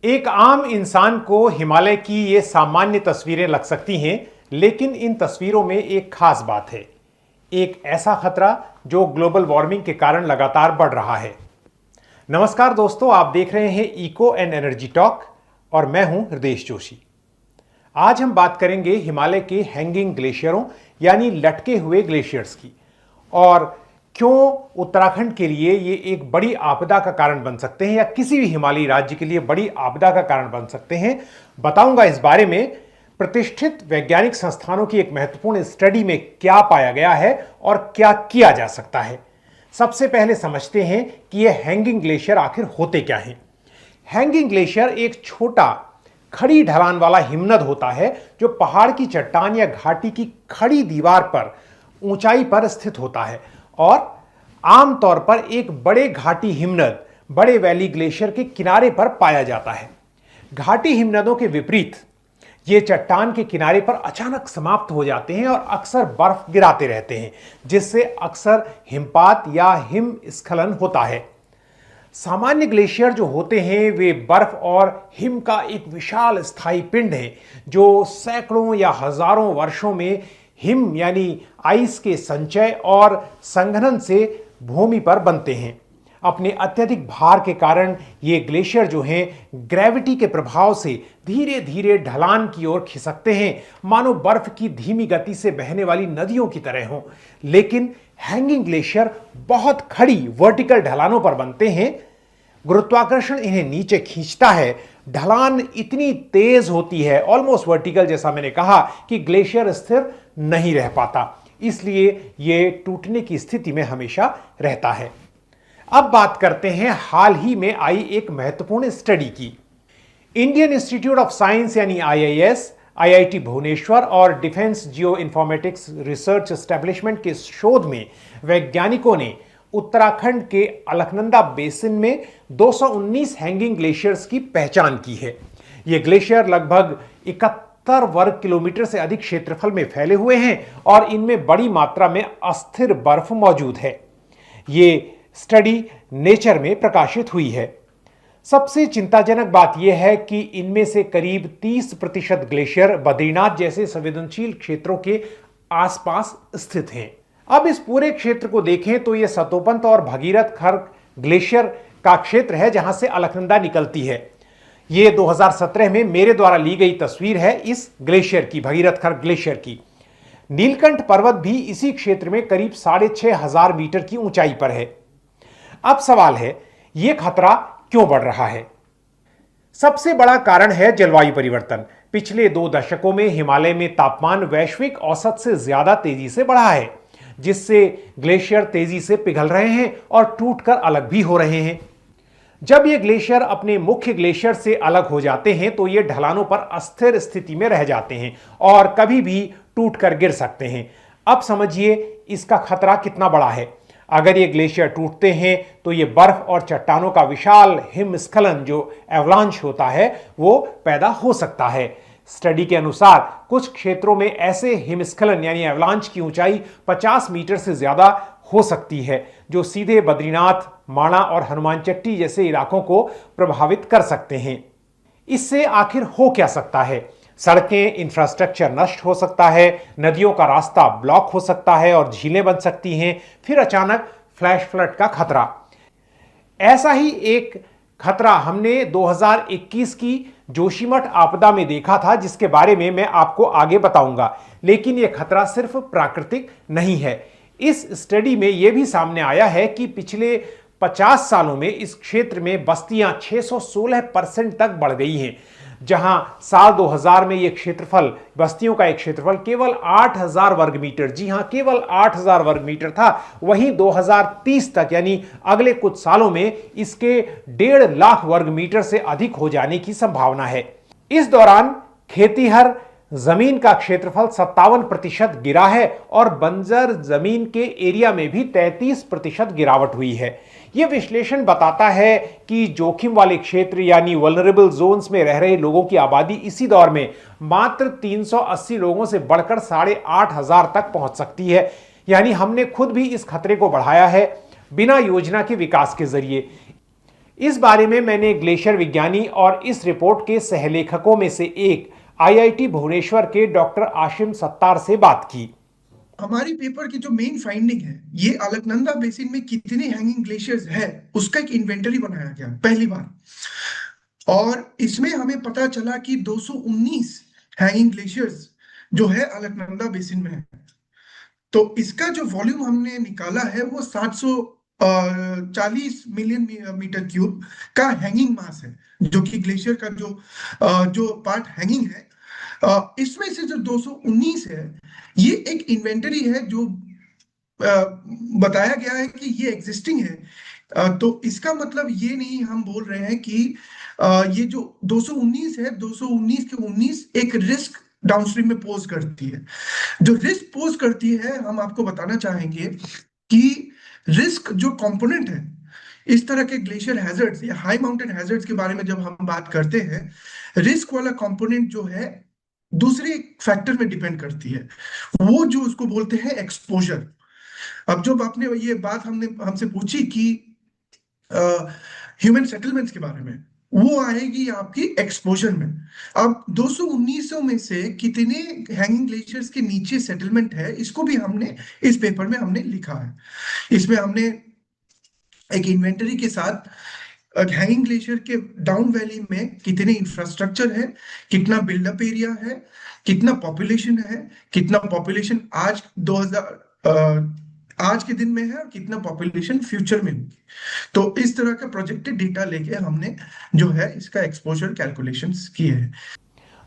एक आम इंसान को हिमालय की ये सामान्य तस्वीरें लग सकती हैं, लेकिन इन तस्वीरों में एक खास बात है। एक ऐसा खतरा जो ग्लोबल वार्मिंग के कारण लगातार बढ़ रहा है। नमस्कार दोस्तों, आप देख रहे हैं इको एंड एनर्जी टॉक और मैं हूं हृदय जोशी। आज हम बात करेंगे हिमालय के हैंगिंग ग्लेशियरों यानी लटके हुए ग्लेशियर्स की, और क्यों उत्तराखंड के लिए ये एक बड़ी आपदा का कारण बन सकते हैं या किसी भी हिमालयी राज्य के लिए बड़ी आपदा का कारण बन सकते हैं। बताऊंगा इस बारे में। प्रतिष्ठित वैज्ञानिक संस्थानों की एक महत्वपूर्ण स्टडी में क्या पाया गया है और क्या किया जा सकता है। सबसे पहले समझते हैं कि ये हैंगिंग ग्लेशियर आखिर होते क्या हैं। हैंगिंग ग्लेशियर एक छोटा खड़ी ढलान वाला हिमनद होता है जो पहाड़ की चट्टान या घाटी की खड़ी दीवार पर ऊंचाई पर स्थित होता है और आमतौर पर एक बड़े घाटी हिमनद बड़े वैली ग्लेशियर के किनारे पर पाया जाता है। घाटी हिमनदों के विपरीत ये चट्टान के किनारे पर अचानक समाप्त हो जाते हैं और अक्सर बर्फ गिराते रहते हैं, जिससे अक्सर हिमपात या हिमस्खलन होता है। सामान्य ग्लेशियर जो होते हैं वे बर्फ और हिम का एक विशाल स्थायी पिंड है जो सैकड़ों या हजारों वर्षों में हिम यानी आइस के संचय और संघनन से भूमि पर बनते हैं। अपने अत्यधिक भार के कारण ये ग्लेशियर जो हैं ग्रेविटी के प्रभाव से धीरे धीरे ढलान की ओर खिसकते हैं, मानो बर्फ की धीमी गति से बहने वाली नदियों की तरह हों। लेकिन हैंगिंग ग्लेशियर बहुत खड़ी वर्टिकल ढलानों पर बनते हैं। गुरुत्वाकर्षण इन्हें नीचे खींचता है। ढलान इतनी तेज होती है, ऑलमोस्ट वर्टिकल, जैसा मैंने कहा, कि ग्लेशियर स्थिर नहीं रह पाता, इसलिए यह टूटने की स्थिति में हमेशा रहता है। अब बात करते हैं हाल ही में आई एक महत्वपूर्ण स्टडी की। इंडियन इंस्टीट्यूट ऑफ साइंस यानी IIS, IIT भुवनेश्वर और defence geo informatics research establishment के शोध में वैज्ञानिकों ने उत्तराखंड के अलकनंदा बेसिन में 219 हैंगिंग ग्लेशियर्स की पहचान की है। ये ग्लेशियर लगभग 71 वर्ग किलोमीटर से अधिक क्षेत्रफल में फैले हुए हैं और इनमें बड़ी मात्रा में अस्थिर बर्फ मौजूद है। ये स्टडी नेचर में प्रकाशित हुई है। सबसे चिंताजनक बात यह है कि इनमें से करीब 30% ग्लेशियर बद्रीनाथ जैसे संवेदनशील क्षेत्रों के आसपास स्थित हैं। अब इस पूरे क्षेत्र को देखें तो यह सतोपंत और भगीरथ खर ग्लेशियर का क्षेत्र है जहां से अलकनंदा निकलती है। यह 2017 में मेरे द्वारा ली गई तस्वीर है इस ग्लेशियर की, भगीरथ खर ग्लेशियर की। नीलकंठ पर्वत भी इसी क्षेत्र में करीब 6500 मीटर की ऊंचाई पर है। अब सवाल है, यह खतरा क्यों बढ़ रहा है? सबसे बड़ा कारण है जलवायु परिवर्तन। पिछले 2 दशकों में हिमालय में तापमान वैश्विक औसत से ज्यादा तेजी से बढ़ा है, जिससे ग्लेशियर तेजी से पिघल रहे हैं और टूटकर अलग भी हो रहे हैं। जब ये ग्लेशियर अपने मुख्य ग्लेशियर से अलग हो जाते हैं तो ये ढलानों पर अस्थिर स्थिति में रह जाते हैं और कभी भी टूटकर गिर सकते हैं। अब समझिए इसका खतरा कितना बड़ा है। अगर ये ग्लेशियर टूटते हैं तो ये बर्फ और चट्टानों का विशाल हिमस्खलन जो एवलांच होता है वो पैदा हो सकता है। स्टडी के अनुसार कुछ क्षेत्रों में ऐसे हिमस्खलन यानी एवलांच की ऊंचाई 50 मीटर से ज्यादा हो सकती है, जो सीधे बद्रीनाथ, माणा और हनुमान चट्टी जैसे इलाकों को प्रभावित कर सकते हैं। इससे आखिर हो क्या सकता है? सड़कें, इंफ्रास्ट्रक्चर नष्ट हो सकता है, नदियों का रास्ता ब्लॉक हो सकता है और झीलें बन सकती हैं। फिर अचानक फ्लैश फ्लड का खतरा। ऐसा ही एक खतरा हमने 2021 की जोशीमठ आपदा में देखा था, जिसके बारे में मैं आपको आगे बताऊंगा। लेकिन यह खतरा सिर्फ प्राकृतिक नहीं है। इस स्टडी में यह भी सामने आया है कि पिछले 50 सालों में इस क्षेत्र में बस्तियां 616% तक बढ़ गई हैं। जहां साल 2000 में यह क्षेत्रफल, बस्तियों का एक क्षेत्रफल केवल 8000 वर्ग मीटर, जी हां केवल 8000 वर्ग मीटर था, वहीं 2030 तक यानी अगले कुछ सालों में इसके 1.5 लाख वर्ग मीटर से अधिक हो जाने की संभावना है। इस दौरान खेतीहर जमीन का क्षेत्रफल 57% गिरा है और बंजर जमीन के एरिया में भी 33% गिरावट हुई है। यह विश्लेषण बताता है कि जोखिम वाले क्षेत्र यानी वल्नरेबल जोन्स में रह रहे लोगों की आबादी इसी दौर में मात्र 380 लोगों से बढ़कर 8500 तक पहुंच सकती है। यानी हमने खुद भी इस खतरे को बढ़ाया है बिना योजना के विकास के जरिए। इस बारे में मैंने ग्लेशियर विज्ञानी और इस रिपोर्ट के सहलेखकों में से एक आईआईटी भुवनेश्वर के डॉक्टर आशिम सत्तार से बात की। हमारी पेपर की जो मेन फाइंडिंग है, ये अलकनंदा बेसिन में कितने हैंगिंग ग्लेशियर्स है उसका एक इन्वेंटरी बनाया गया पहली बार, और इसमें हमें पता चला कि 219 हैंगिंग ग्लेशियर्स जो है अलकनंदा बेसिन में है। तो इसका जो वॉल्यूम हमने निकाला है वो 740 मिलियन मीटर क्यूब का हैंगिंग मास है, जो कि ग्लेशियर का जो पार्ट हैंगिंग है, इसमें से जो 219 है ये एक इन्वेंटरी है जो बताया गया है कि ये एग्जिस्टिंग है। तो इसका मतलब ये नहीं हम बोल रहे हैं कि ये जो 219 है, 219 के 19 एक रिस्क डाउनस्ट्रीम में पोज करती है। जो रिस्क पोज करती है, हम आपको बताना चाहेंगे कि रिस्क जो कंपोनेंट है इस तरह के ग्लेशियर हैजर्ड्स या हाई माउंटेन हैजर्ड्स के बारे में जब हम बात करते हैं, रिस्क वाला कंपोनेंट जो है दूसरे फैक्टर में डिपेंड करती है, वो जो उसको बोलते हैं एक्सपोजर। अब जब आपने ये बात हमसे पूछी कि ह्यूमन सेटलमेंट्स के बारे में, वो आएगी आपकी एक्सपोजर में। अब 219 में से कितने हैंगिंग ग्लेशियर्स के नीचे सेटलमेंट है, इसको भी हमने इस पेपर में हमने लिखा है। इसमें हमने एक इन्वेंटरी के साथ हैंगिंग ग्लेशियर के डाउन वैली में कितने इंफ्रास्ट्रक्चर है, कितना बिल्डअप एरिया है, कितना पॉपुलेशन है, कितना पॉपुलेशन आज के दिन में है और कितना पॉपुलेशन फ्यूचर में होगी। तो इस तरह का प्रोजेक्टेड डेटा लेके हमने जो है इसका एक्सपोजर कैलकुलेशंस किए हैं।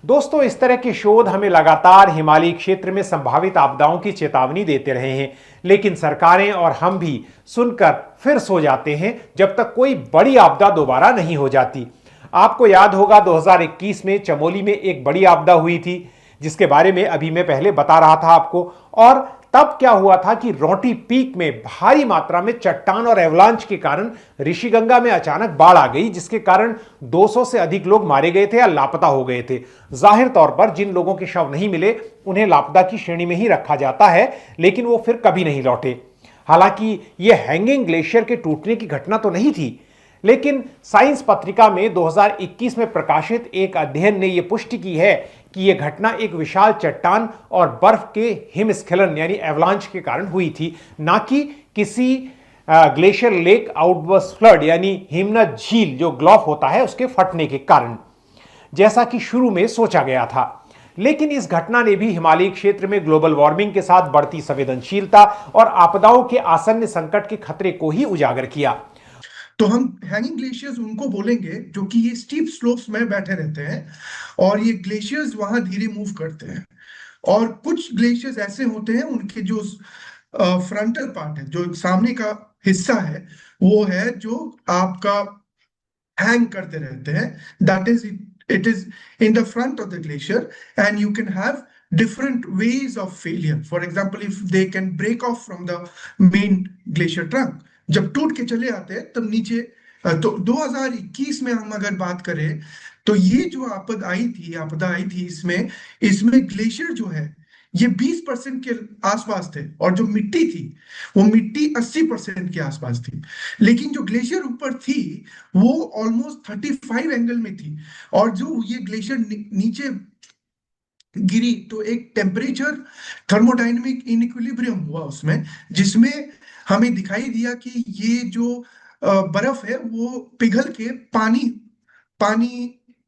दोस्तों, इस तरह के शोध हमें लगातार हिमालयी क्षेत्र में संभावित आपदाओं की चेतावनी देते रहे हैं, लेकिन सरकारें और हम भी सुनकर फिर सो जाते हैं जब तक कोई बड़ी आपदा दोबारा नहीं हो जाती। आपको याद होगा 2021 में चमोली में एक बड़ी आपदा हुई थी, जिसके बारे में अभी मैं पहले बता रहा था आपको। और तब क्या हुआ था कि रोटी पीक में भारी मात्रा में चट्टान और एवलांच के कारण ऋषिगंगा में अचानक बाढ़ आ गई, जिसके कारण 200 से अधिक लोग मारे गए थे या लापता हो गए थे। जाहिर तौर पर जिन लोगों के शव नहीं मिले उन्हें लापता की श्रेणी में ही रखा जाता है, लेकिन वो फिर कभी नहीं लौटे। हालांकि यह हैंगिंग ग्लेशियर के टूटने की घटना तो नहीं थी, लेकिन साइंस पत्रिका में 2021 में प्रकाशित एक अध्ययन ने यह पुष्टि की है कि यह घटना एक विशाल चट्टान और बर्फ के हिमस्खलन यानी एवलांच के कारण हुई थी, ना कि किसी ग्लेशियर लेक आउटबर्स्ट फ्लड यानी हिमनद झील जो ग्लॉफ होता है उसके फटने के कारण, जैसा कि शुरू में सोचा गया था। लेकिन इस घटना ने भी हिमालयी क्षेत्र में ग्लोबल वार्मिंग के साथ बढ़ती संवेदनशीलता और आपदाओं के आसन्न संकट के खतरे को ही उजागर किया। तो हम हैंगिंग ग्लेशियर्स उनको बोलेंगे जो कि ये स्टीप स्लोप्स में बैठे रहते हैं और ये ग्लेशियर्स वहां धीरे मूव करते हैं। और कुछ ग्लेशियर्स ऐसे होते हैं उनके जो फ्रंटल पार्ट है, जो सामने का हिस्सा है, वो है जो आपका हैंग करते रहते हैं। That is it is in the front of the glacier and you can have different ways of failure. For example, if they can break off from the main glacier trunk, जब टूट के चले आते हैं तब नीचे। तो 2021 में हम अगर बात करें तो ये जो आपदा आई थी इसमें ग्लेशियर जो है ये 20% के आसपास थे, और जो मिट्टी थी वो मिट्टी 80% के आसपास थी। लेकिन जो ग्लेशियर ऊपर थी वो ऑलमोस्ट 35 एंगल में थी, और जो ये ग्लेशियर नीचे गिरी तो एक टेम्परेचर थर्मोडायनेमिक इनइक्विलिब्रियम हुआ उसमें, जिसमें हमें दिखाई दिया कि ये जो बर्फ है वो पिघल के पानी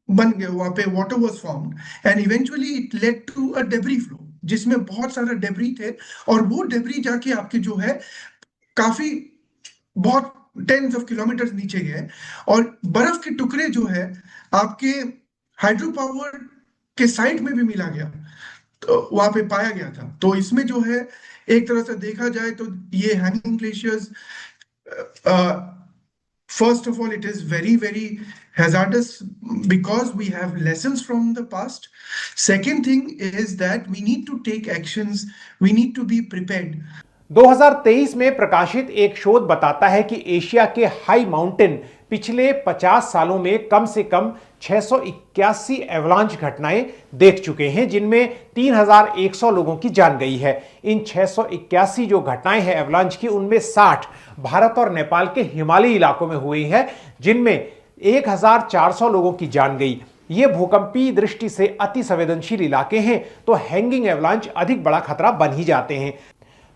बन गया, वहां पे water was formed and eventually it led to a debris flow, जिसमें बहुत सारा डेब्री थे, और वो डेब्री जाके आपके जो है काफी बहुत टेंस ऑफ किलोमीटर नीचे गए, और बर्फ के टुकड़े जो है आपके हाइड्रो पावर के साइड में भी मिला गया, तो वहां पे पाया गया था। तो इसमें जो है एक तरह से देखा जाए तो ये hanging glaciers, first of all, it is very, very hazardous because we have lessons from the past. Second thing is that we need to take actions, we need to be prepared. 2023 में प्रकाशित एक शोध बताता है कि Asia के high mountain पिछले 50 सालों में कम से कम 681 एवलांच घटनाएं देख चुके हैं, जिनमें 3100 लोगों की जान गई है। इन 681 जो घटनाएं हैं एवलांच की, उनमें 60 भारत और नेपाल के हिमालयी इलाकों में हुई है, जिनमें 1400 लोगों की जान गई। ये भूकंपीय दृष्टि से अति संवेदनशील इलाके हैं, तो हैंगिंग एवलांच अधिक बड़ा खतरा बन ही जाते हैं।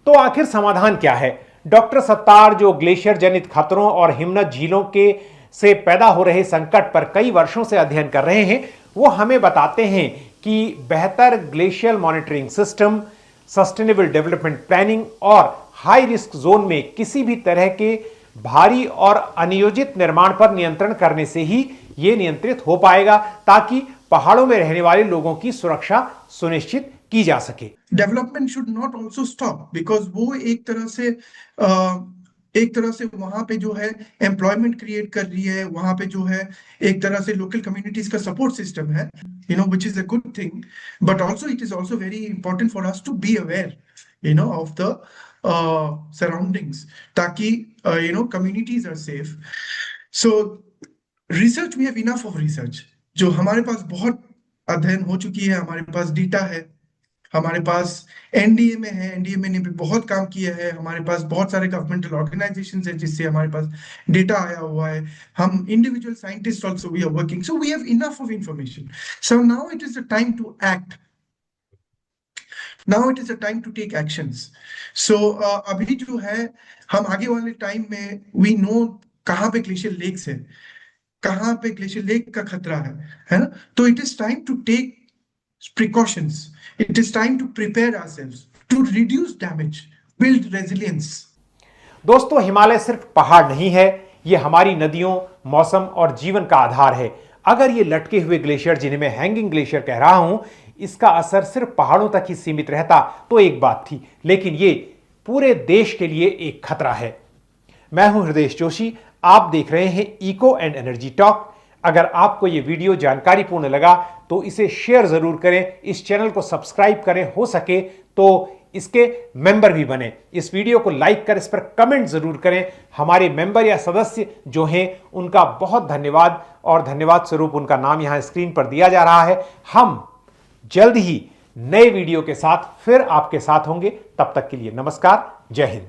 तो आखिर समाधान क्या है? डॉक्टर सत्तार, जो ग्लेशियर जनित खतरों और हिमनद झीलों के से पैदा हो रहे संकट पर कई वर्षों से अध्ययन कर रहे हैं, वो हमें बताते हैं कि बेहतर glacial monitoring system, sustainable development planning और हाई रिस्क जोन में किसी भी तरह के भारी और अनियोजित निर्माण पर नियंत्रण करने से ही यह नियंत्रित हो पाएगा, ताकि पहाड़ों में रहने वाले लोगों की सुरक्षा सुनिश्चित की जा सके। Development should not also stop, because वो एक तरह से वहां पे जो है एम्प्लॉयमेंट क्रिएट कर रही है, वहां पे जो है एक तरह से लोकल कम्युनिटीज का सपोर्ट सिस्टम है, which is a good thing, but also it is also very important for us to be aware of the surroundings, ताकि communities are safe. So research, we have enough of research, जो हमारे पास बहुत अध्ययन हो चुकी है, हमारे पास डेटा है, हमारे पास एनडीए में है, एनडीए ने भी बहुत काम किया है, हमारे पास बहुत सारे गवर्नमेंटल ऑर्गेनाइजेशंस हैं जिससे हमारे पास डेटा आया हुआ है, हम individual scientist also we are working, so we have enough of information. So now it is the time to act, now it is the time to take actions. So अभी जो है हम आगे वाले टाइम में वी नो कहाँ पे glacier lakes है, कहाँ पे ग्लेशियर लेक का खतरा है ना? तो it is time to take precautions. It is time to prepare ourselves to reduce damage, build resilience. दोस्तों, हिमालय सिर्फ पहाड़ नहीं है, यह हमारी नदियों, मौसम और जीवन का आधार है। अगर ये लटके हुए ग्लेशियर, जिन्हें मैं हैंगिंग ग्लेशियर कह रहा हूं, इसका असर सिर्फ पहाड़ों तक ही सीमित रहता तो एक बात थी, लेकिन ये पूरे देश के लिए एक खतरा है। मैं हूं हृदय जोशी, आप देख रहे हैं इको एंड एनर्जी टॉक। अगर आपको यह वीडियो जानकारीपूर्ण लगा तो इसे शेयर जरूर करें, इस चैनल को सब्सक्राइब करें, हो सके तो इसके मेंबर भी बने। इस वीडियो को लाइक कर इस पर कमेंट जरूर करें। हमारे मेंबर या सदस्य जो हैं उनका बहुत धन्यवाद, और धन्यवाद स्वरूप उनका नाम यहां स्क्रीन पर दिया जा रहा है। हम जल्द ही नए वीडियो के साथ फिर आपके साथ होंगे। तब तक के लिए नमस्कार, जय हिंद।